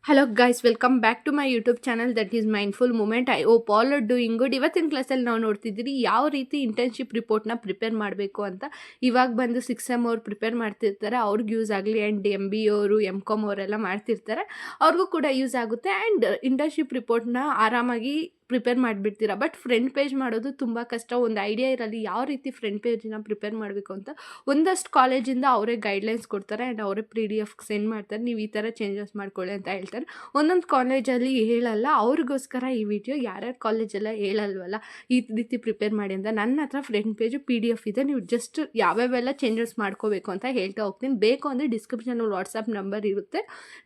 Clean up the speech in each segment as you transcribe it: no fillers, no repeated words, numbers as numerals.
Hello guys, welcome back to my YouTube channel that is mindful moment. I hope all are doing good. ಇವತ್ತಿನ ಕ್ಲಾಸಲ್ಲಿ ನಾವು ನೋಡ್ತಿದ್ದೀರಿ ಯಾವ ರೀತಿ internship ರಿಪೋರ್ಟ್ನ prepare ಮಾಡಬೇಕು ಅಂತ. ಇವಾಗ ಬಂದು 6M ಅವ್ರು ಪ್ರಿಪೇರ್ ಮಾಡ್ತಿರ್ತಾರೆ, ಅವ್ರಿಗೆ ಯೂಸ್ ಆಗಲಿ. ಆ್ಯಂಡ್ MBA ಅವರು MCOM ಅವರೆಲ್ಲ ಮಾಡ್ತಿರ್ತಾರೆ, ಅವ್ರಿಗೂ ಕೂಡ ಯೂಸ್ ಆಗುತ್ತೆ. ಆ್ಯಂಡ್ ಇಂಟರ್ನ್ಶಿಪ್ ರಿಪೋರ್ಟ್ನ ಆರಾಮಾಗಿ ಪ್ರಿಪೇರ್ ಮಾಡಿಬಿಡ್ತೀರಾ. ಬಟ್ ಫ್ರಂಟ್ ಪೇಜ್ ಮಾಡೋದು ತುಂಬ ಕಷ್ಟ. ಒಂದು ಐಡಿಯಾ ಇರಲಿ ಯಾವ ರೀತಿ ಫ್ರಂಟ್ ಪೇಜನ್ನ ಪ್ರಿಪೇರ್ ಮಾಡಬೇಕು ಅಂತ. ಒಂದಷ್ಟು ಕಾಲೇಜಿಂದ ಅವರೇ ಗೈಡ್ಲೈನ್ಸ್ ಕೊಡ್ತಾರೆ ಆ್ಯಂಡ್ ಅವರೇ PDF ಸೆಂಡ್ ಮಾಡ್ತಾರೆ, ನೀವು ಈ ಥರ ಚೇಂಜಸ್ ಮಾಡ್ಕೊಳ್ಳಿ ಅಂತ ಹೇಳ್ತಾರೆ. ಒಂದೊಂದು ಕಾಲೇಜಲ್ಲಿ ಹೇಳಲ್ಲ, ಅವ್ರಿಗೋಸ್ಕರ ಈ ವಿಡಿಯೋ. ಯಾರ್ಯಾರು ಕಾಲೇಜೆಲ್ಲ ಹೇಳಲ್ವಲ್ಲ ಈ ರೀತಿ ಪ್ರಿಪೇರ್ ಮಾಡಿ ಅಂತ. ನನ್ನ ಹತ್ರ ಫ್ರಂಟ್ ಪೇಜು PDF ಇದೆ, ನೀವು ಜಸ್ಟ್ ಯಾವ್ಯಾವೆಲ್ಲ ಚೇಂಜಸ್ ಮಾಡ್ಕೋಬೇಕು ಅಂತ ಹೇಳ್ತಾ ಹೋಗ್ತೀನಿ. ಬೇಕು ಅಂದರೆ ಡಿಸ್ಕ್ರಿಪ್ಷನಲ್ಲಿ ವಾಟ್ಸಪ್ ನಂಬರ್ ಇರುತ್ತೆ,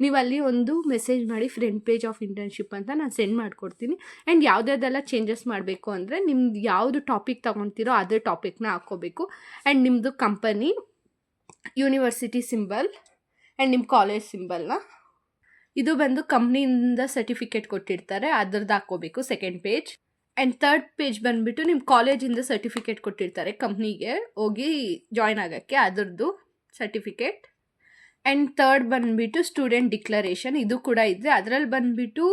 ನೀವು ಅಲ್ಲಿ ಒಂದು ಮೆಸೇಜ್ ಮಾಡಿ ಫ್ರಂಟ್ ಪೇಜ್ ಆಫ್ ಇಂಟರ್ನ್ಶಿಪ್ ಅಂತ ನಾನು ಸೆಂಡ್ ಮಾಡಿಕೊಡ್ತೀನಿ. ಆ್ಯಂಡ್ ಯಾವುದ್ಯಾವ್ದೆಲ್ಲ ಚೇಂಜಸ್ ಮಾಡಬೇಕು ಅಂದರೆ, ನಿಮ್ದು ಯಾವುದು ಟಾಪಿಕ್ ತೊಗೊತೀರೋ ಅದೇ ಟಾಪಿಕ್ನ ಹಾಕ್ಕೋಬೇಕು. ಆ್ಯಂಡ್ ನಿಮ್ಮದು ಕಂಪನಿ, ಯೂನಿವರ್ಸಿಟಿ ಸಿಂಬಲ್ ಆ್ಯಂಡ್ ನಿಮ್ಮ ಕಾಲೇಜ್ ಸಿಂಬಲ್ನ, ಇದು ಬಂದು ಕಂಪ್ನಿಯಿಂದ ಸರ್ಟಿಫಿಕೇಟ್ ಕೊಟ್ಟಿರ್ತಾರೆ ಅದ್ರದ್ದು ಹಾಕ್ಕೋಬೇಕು second page. And third page ಬಂದುಬಿಟ್ಟು ನಿಮ್ಮ ಕಾಲೇಜಿಂದ ಸರ್ಟಿಫಿಕೇಟ್ ಕೊಟ್ಟಿರ್ತಾರೆ ಕಂಪ್ನಿಗೆ ಹೋಗಿ ಜಾಯ್ನ್ ಆಗೋಕ್ಕೆ, ಅದ್ರದ್ದು ಸರ್ಟಿಫಿಕೇಟ್. ಆ್ಯಂಡ್ ಥರ್ಡ್ ಬಂದುಬಿಟ್ಟು ಸ್ಟೂಡೆಂಟ್ ಡಿಕ್ಲರೇಷನ್, ಇದು ಕೂಡ ಇದೆ. ಅದರಲ್ಲಿ ಬಂದುಬಿಟ್ಟು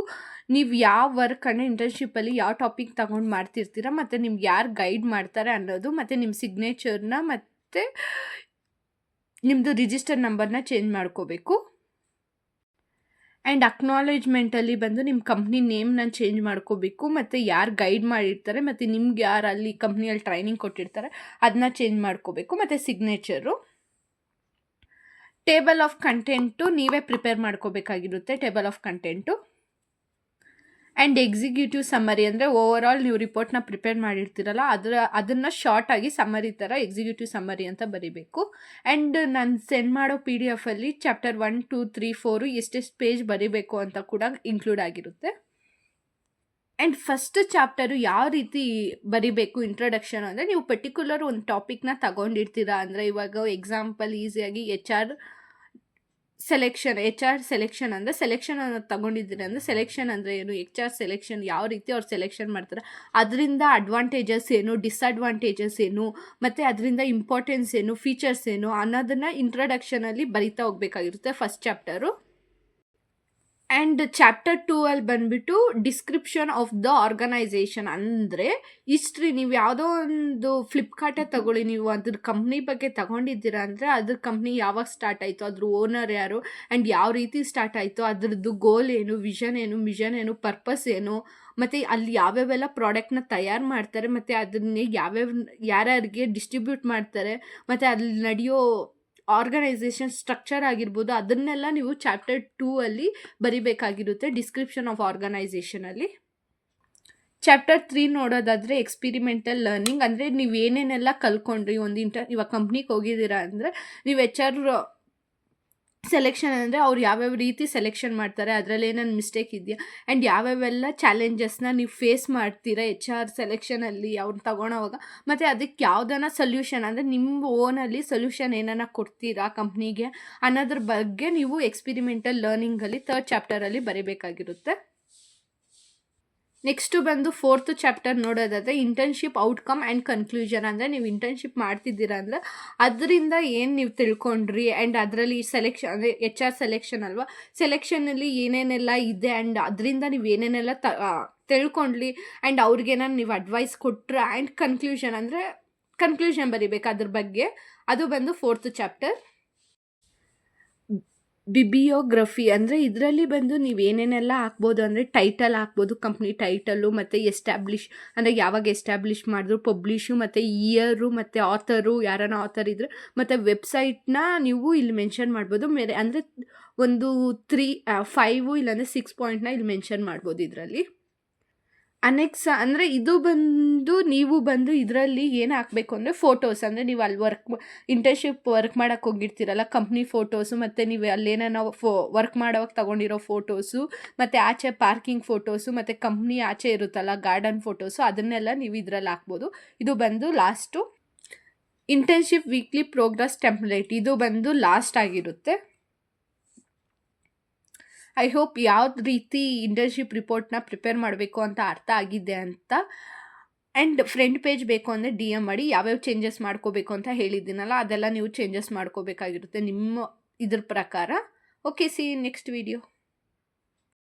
ನೀವು ಯಾವ ವರ್ಕನ್ನು ಇಂಟರ್ನ್ಶಿಪ್ಪಲ್ಲಿ ಯಾವ ಟಾಪಿಕ್ ತಗೊಂಡು ಮಾಡ್ತಿರ್ತೀರ ಮತ್ತು ನಿಮ್ಗೆ ಯಾರು ಗೈಡ್ ಮಾಡ್ತಾರೆ ಅನ್ನೋದು, ಮತ್ತು ನಿಮ್ಮ ಸಿಗ್ನೇಚರ್ನ ಮತ್ತು ನಿಮ್ಮದು ರಿಜಿಸ್ಟರ್ ನಂಬರ್ನ ಚೇಂಜ್ ಮಾಡ್ಕೋಬೇಕು. ಆ್ಯಂಡ್ ಅಕ್ನಾಲೇಜ್ಮೆಂಟಲ್ಲಿ ಬಂದು ನಿಮ್ಮ ಕಂಪ್ನಿ ನೇಮ್ನ ಚೇಂಜ್ ಮಾಡ್ಕೋಬೇಕು, ಮತ್ತು ಯಾರು ಗೈಡ್ ಮಾಡಿರ್ತಾರೆ ಮತ್ತು ನಿಮ್ಗೆ ಯಾರು ಅಲ್ಲಿ ಕಂಪ್ನಿಯಲ್ಲಿ ಟ್ರೈನಿಂಗ್ ಕೊಟ್ಟಿರ್ತಾರೆ ಅದನ್ನ ಚೇಂಜ್ ಮಾಡ್ಕೋಬೇಕು, ಮತ್ತು ಸಿಗ್ನೇಚರು. ಟೇಬಲ್ ಆಫ್ ಕಂಟೆಂಟು ನೀವೇ ಪ್ರಿಪೇರ್ ಮಾಡ್ಕೋಬೇಕಾಗಿರುತ್ತೆ, table of content. And executive summary ಅಂದರೆ ಓವರ್ ಆಲ್ ನೀವು ರಿಪೋರ್ಟ್ನ ಪ್ರಿಪೇರ್ ಮಾಡಿರ್ತೀರಲ್ಲ ಅದನ್ನು ಶಾರ್ಟಾಗಿ ಸಮ್ಮರಿ ಥರ ಎಕ್ಸಿಕ್ಯೂಟಿವ್ ಸಮ್ಮರಿ ಅಂತ ಬರೀಬೇಕು. ಆ್ಯಂಡ್ ನಾನು ಸೆಂಡ್ ಮಾಡೋ PDF ಚಾಪ್ಟರ್ 1, 2, 3, 4 ಎಷ್ಟೆಷ್ಟು ಪೇಜ್ ಬರೀಬೇಕು ಅಂತ ಕೂಡ ಇನ್ಕ್ಲೂಡ್ ಆಗಿರುತ್ತೆ. ಆ್ಯಂಡ್ ಫಸ್ಟ್ ಚಾಪ್ಟರು ಯಾವ ರೀತಿ ಬರೀಬೇಕು ಇಂಟ್ರೊಡಕ್ಷನ್ ಅಂದರೆ, ನೀವು ಪರ್ಟಿಕ್ಯುಲರ್ ಒಂದು ಟಾಪಿಕ್ನ ತಗೊಂಡಿರ್ತೀರಾ ಅಂದರೆ, ಇವಾಗ ಎಕ್ಸಾಂಪಲ್ ಈಸಿಯಾಗಿ HR ಸೆಲೆಕ್ಷನ್ ಅಂದರೆ ಸೆಲೆಕ್ಷನ್ ಅನ್ನೋದು ತಗೊಂಡಿದ್ದೀರಿ ಅಂದರೆ, ಸೆಲೆಕ್ಷನ್ ಅಂದರೆ ಏನು, HR ಸೆಲೆಕ್ಷನ್ ಯಾವ ರೀತಿ ಅವ್ರು ಸೆಲೆಕ್ಷನ್ ಮಾಡ್ತಾರೆ, ಅದರಿಂದ ಅಡ್ವಾಂಟೇಜಸ್ ಏನು, ಡಿಸ್ಅಡ್ವಾಂಟೇಜಸ್ ಏನು, ಮತ್ತು ಅದರಿಂದ ಇಂಪಾರ್ಟೆನ್ಸ್ ಏನು, ಫೀಚರ್ಸ್ ಏನು ಅನ್ನೋದನ್ನು ಇಂಟ್ರೊಡಕ್ಷನಲ್ಲಿ ಬರಿತಾ ಹೋಗಬೇಕಾಗಿರುತ್ತೆ ಫಸ್ಟ್ ಚಾಪ್ಟರು. ಆ್ಯಂಡ್ ಚಾಪ್ಟರ್ 2 ಅಲ್ಲಿ ಬಂದುಬಿಟ್ಟು ಡಿಸ್ಕ್ರಿಪ್ಷನ್ ಆಫ್ ದ ಆರ್ಗನೈಸೇಷನ್ ಅಂದರೆ ಹಿಸ್ಟ್ರಿ. ನೀವು ಯಾವುದೋ ಒಂದು ಫ್ಲಿಪ್ಕಾರ್ಟೇ ತಗೊಳ್ಳಿ, ನೀವು ಅದ್ರ ಕಂಪ್ನಿ ಬಗ್ಗೆ ತಗೊಂಡಿದ್ದೀರಾ ಅಂದರೆ ಅದ್ರ ಕಂಪ್ನಿ ಯಾವಾಗ ಸ್ಟಾರ್ಟ್ ಆಯಿತು, ಅದ್ರ ಓನರ್ ಯಾರು, ಆ್ಯಂಡ್ ಯಾವ ರೀತಿ ಸ್ಟಾರ್ಟ್ ಆಯಿತು, ಅದ್ರದ್ದು ಗೋಲ್ ಏನು, ವಿಷನ್ ಏನು, ಮಿಷನ್ ಏನು, ಪರ್ಪಸ್ ಏನು, ಮತ್ತು ಅಲ್ಲಿ ಯಾವ್ಯಾವೆಲ್ಲ ಪ್ರಾಡಕ್ಟ್ನ ತಯಾರು ಮಾಡ್ತಾರೆ, ಮತ್ತು ಅದನ್ನೇ ಯಾರ್ಯಾರಿಗೆ ಡಿಸ್ಟ್ರಿಬ್ಯೂಟ್ ಮಾಡ್ತಾರೆ, ಮತ್ತು ಅಲ್ಲಿ ನಡೆಯೋ ಆರ್ಗನೈಸೇಷನ್ ಸ್ಟ್ರಕ್ಚರ್ ಆಗಿರ್ಬೋದು, ಅದನ್ನೆಲ್ಲ ನೀವು ಚಾಪ್ಟರ್ 2 ಅಲ್ಲಿ ಬರಿಬೇಕಾಗಿರುತ್ತೆ ಡಿಸ್ಕ್ರಿಪ್ಷನ್ ಆಫ್ ಆರ್ಗನೈಸೇಷನಲ್ಲಿ. ಚಾಪ್ಟರ್ 3 ನೋಡೋದಾದರೆ ಎಕ್ಸ್ಪಿರಿಮೆಂಟಲ್ ಲರ್ನಿಂಗ್ ಅಂದರೆ ನೀವು ಏನೇನೆಲ್ಲ ಕಲ್ತ್ಕೊಂಡ್ರಿ ಇವಾಗ ಕಂಪ್ನಿಗೆ ಹೋಗಿದ್ದೀರಾ ಅಂದರೆ, ನೀವು HR ಸೆಲೆಕ್ಷನ್ ಅಂದರೆ ಅವ್ರು ಯಾವ್ಯಾವ ರೀತಿ ಸೆಲೆಕ್ಷನ್ ಮಾಡ್ತಾರೆ, ಅದರಲ್ಲಿ ಏನೇನು ಮಿಸ್ಟೇಕ್ ಇದೆಯಾ, ಆ್ಯಂಡ್ ಯಾವ್ಯಾವೆಲ್ಲ ಚಾಲೆಂಜಸ್ನ ನೀವು ಫೇಸ್ ಮಾಡ್ತೀರಾ HR ಸೆಲೆಕ್ಷನಲ್ಲಿ ಅವ್ರನ್ನ ತಗೊಳೋವಾಗ, ಮತ್ತು ಅದಕ್ಕೆ ಯಾವುದನ್ನ ಸೊಲ್ಯೂಷನ್ ಅಂದರೆ ನಿಮ್ಮ ಓನಲ್ಲಿ ಸೊಲ್ಯೂಷನ್ ಏನಾನ ಕೊಡ್ತೀರಾ ಕಂಪ್ನಿಗೆ ಅನ್ನೋದ್ರ ಬಗ್ಗೆ ನೀವು ಎಕ್ಸ್ಪಿರಿಮೆಂಟಲ್ ಲರ್ನಿಂಗಲ್ಲಿ 3rd ಚಾಪ್ಟರಲ್ಲಿ ಬರೀಬೇಕಾಗಿರುತ್ತೆ. ನೆಕ್ಸ್ಟು ಬಂದು 4th ಚಾಪ್ಟರ್ ನೋಡೋದಾದರೆ ಇಂಟರ್ನ್ಶಿಪ್ ಔಟ್ಕಮ್ ಆ್ಯಂಡ್ ಕನ್ಕ್ಲೂಷನ್ ಅಂದರೆ, ನೀವು ಇಂಟರ್ನ್ಶಿಪ್ ಮಾಡ್ತಿದ್ದೀರಾ ಅಂದರೆ ಅದರಿಂದ ಏನು ನೀವು ತಿಳ್ಕೊಂಡ್ರಿ, ಆ್ಯಂಡ್ ಅದರಲ್ಲಿ ಸೆಲೆಕ್ಷನ್ ಅಂದರೆ HR ಸೆಲೆಕ್ಷನ್ ಅಲ್ವಾ, ಸೆಲೆಕ್ಷನಲ್ಲಿ ಏನೇನೆಲ್ಲ ಇದೆ ಆ್ಯಂಡ್ ಅದರಿಂದ ನೀವು ಏನೇನೆಲ್ಲ ತಿಳ್ಕೊಂಡ್ಲಿ, ಆ್ಯಂಡ್ ಅವ್ರಿಗೇನಾರು ನೀವು ಅಡ್ವೈಸ್ ಕೊಟ್ಟರೆ, ಆ್ಯಂಡ್ ಕನ್ಕ್ಲೂಷನ್ ಅಂದರೆ ಕನ್ಕ್ಲೂಷನ್ ಬರೀಬೇಕು ಅದ್ರ ಬಗ್ಗೆ, ಅದು ಬಂದು 4th ಚಾಪ್ಟರ್. ಬಿಬಿಯೋಗ್ರಫಿ ಅಂದರೆ ಇದರಲ್ಲಿ ಬಂದು ನೀವು ಏನೇನೆಲ್ಲ ಹಾಕ್ಬೋದು ಅಂದರೆ, ಟೈಟಲ್ ಹಾಕ್ಬೋದು, ಕಂಪ್ನಿ ಟೈಟಲ್ಲು, ಮತ್ತು ಎಸ್ಟಾಬ್ಲಿಷ್ ಅಂದರೆ ಯಾವಾಗ ಎಸ್ಟಾಬ್ಲಿಷ್ ಮಾಡಿದ್ರು, ಪಬ್ಲಿಷು, ಮತ್ತು ಇಯರು, ಮತ್ತು ಆಥರು ಯಾರನ್ನ ಆಥರ್ ಇದ್ದರೆ, ಮತ್ತು ವೆಬ್ಸೈಟ್ನ ನೀವು ಇಲ್ಲಿ ಮೆನ್ಷನ್ ಮಾಡ್ಬೋದು. ಅಂದರೆ ಒಂದು 5 ಇಲ್ಲಾಂದರೆ 6 ಪಾಯಿಂಟ್ನ ಇಲ್ಲಿ ಮೆನ್ಷನ್ ಮಾಡ್ಬೋದು ಇದರಲ್ಲಿ. ಅನೆಕ್ಸ ಅಂದರೆ ಇದು ಬಂದು ನೀವು ಬಂದು ಇದರಲ್ಲಿ ಏನು ಹಾಕಬೇಕು ಅಂದರೆ ಫೋಟೋಸ್, ಅಂದರೆ ನೀವು ಅಲ್ಲಿ ಇಂಟರ್ನ್ಶಿಪ್ ವರ್ಕ್ ಮಾಡೋಕ್ಕೆ ಹೋಗಿರ್ತೀರಲ್ಲ ಕಂಪ್ನಿ ಫೋಟೋಸು, ಮತ್ತು ನೀವು ಅಲ್ಲೇನೋ ವರ್ಕ್ ಮಾಡೋವಾಗ ತಗೊಂಡಿರೋ ಫೋಟೋಸು, ಮತ್ತು ಆಚೆ ಪಾರ್ಕಿಂಗ್ ಫೋಟೋಸು, ಮತ್ತು ಕಂಪ್ನಿ ಆಚೆ ಇರುತ್ತಲ್ಲ ಗಾರ್ಡನ್ ಫೋಟೋಸು, ಅದನ್ನೆಲ್ಲ ನೀವು ಇದರಲ್ಲಿ ಹಾಕ್ಬೋದು. ಇದು ಬಂದು last internship weekly progress template, ಇದು ಬಂದು ಲಾಸ್ಟ್ ಆಗಿರುತ್ತೆ. ಐ ಹೋಪ್ ಯಾವ್ದು ರೀತಿ ಇಂಟರ್ನ್ಶಿಪ್ ರಿಪೋರ್ಟ್ನ ಪ್ರಿಪೇರ್ ಮಾಡಬೇಕು ಅಂತ ಅರ್ಥ ಆಗಿದೆ ಅಂತ. ಆ್ಯಂಡ್ ಫ್ರಂಟ್ ಪೇಜ್ ಬೇಕು ಅಂದರೆ DM ಮಾಡಿ, ಯಾವ್ಯಾವ ಚೇಂಜಸ್ ಮಾಡ್ಕೋಬೇಕು ಅಂತ ಹೇಳಿದ್ದೀನಲ್ಲ ಅದೆಲ್ಲ ನೀವು ಚೇಂಜಸ್ ಮಾಡ್ಕೋಬೇಕಾಗಿರುತ್ತೆ ನಿಮ್ಮ ಇದ್ರ ಪ್ರಕಾರ. Okay, C next video.